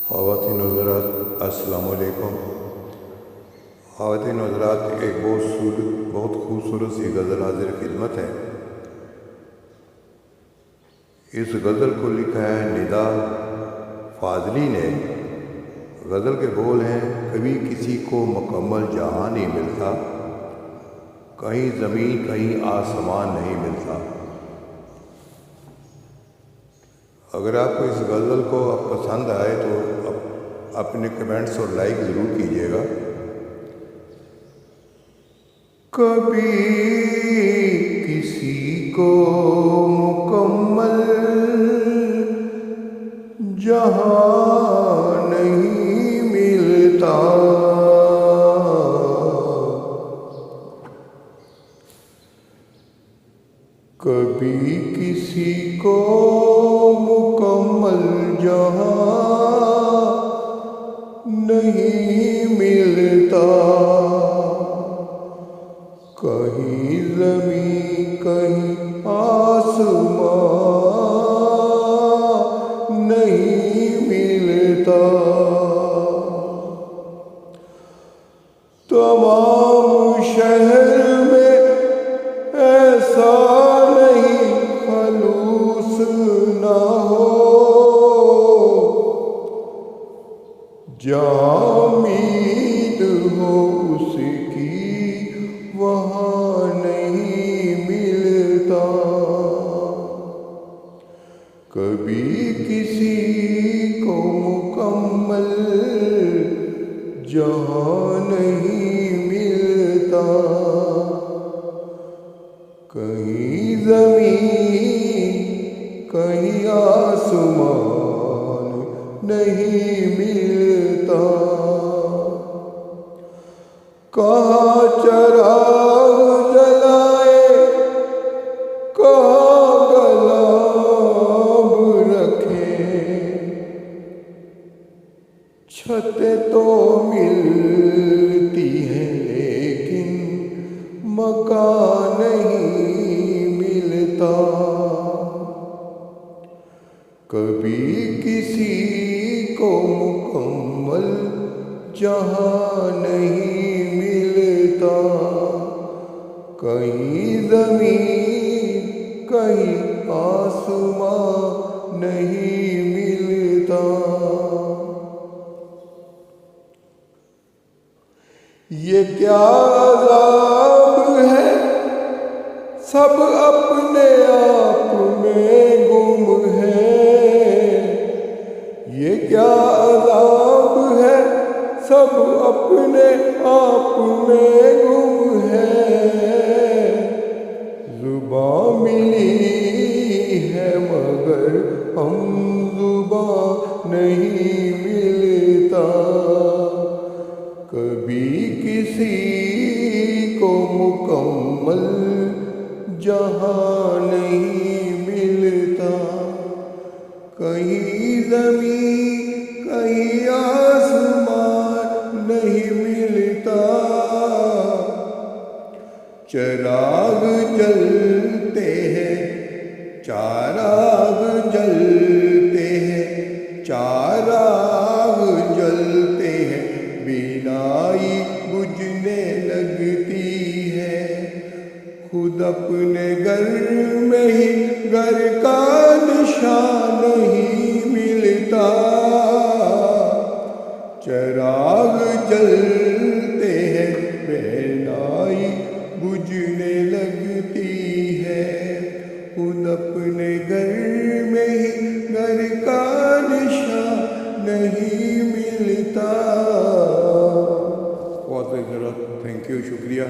خواتین حضرات السلام علیکم۔ خواتین حضرات، ایک بہت خوبصورت سی غزل حاضر خدمت ہے۔ اس غزل کو لکھا ہے ندا فاضلی نے۔ غزل کے بول ہیں: کبھی کسی کو مکمل جہاں نہیں ملتا، کہیں زمین کہیں آسمان نہیں ملتا۔ اگر آپ کو اس غزل کو پسند آئے تو اپنے کمنٹس اور لائک ضرور کیجیے گا۔ کبھی کسی کو مکمل جہاں نہیں ملتا، کبھی کسی کو مکمل جہاں نہیں ملتا، کہیں زمین کہیں آسمان نہیں ملتا۔ تمام شہر میں ایسا نہیں خلوص نہ ہو، جہاں امید ہو اس کی وہاں نہیں ملتا، کبھی کسی کو مکمل جہاں نہیں ملتا، کہیں زمین کہیں آسمان نہیں ملتا۔ کہاں چراغ جلائے کہاں گلاب رکھیں، چھتیں تو ملتی ہیں لیکن مکان نہیں ملتا، کبھی کسی کو مکمل جہاں نہیں ملتا، کہیں زمین کہیں آسمان نہیں ملتا۔ یہ کیا عذاب ہے، سب اپنے آپ میں گم ہے، یہ کیا عذاب ہے، سب اپنے آپ میں گم ہے، زباں ملی ہے مگر ہم زباں نہیں ملتا، کبھی کسی کو مکمل جہاں نہیں ملتا، کہیں زمین کہیں آسمان نہیں ملتا، چراغ جلتے ہیں چراغ جلتے ہیں چراغ جلتے ہیں، بینائی بجھنے لگتی ہے، خود اپنے گھر میں ہی گھر کا نشان نہیں ملتا، چراغ جلتے ہیں بینائی بجھنے لگتی ہے، خود اپنے گھر میں ہی گھر کا نشان نہیں ملتا۔ بہت بہت تھینک یو، شکریہ۔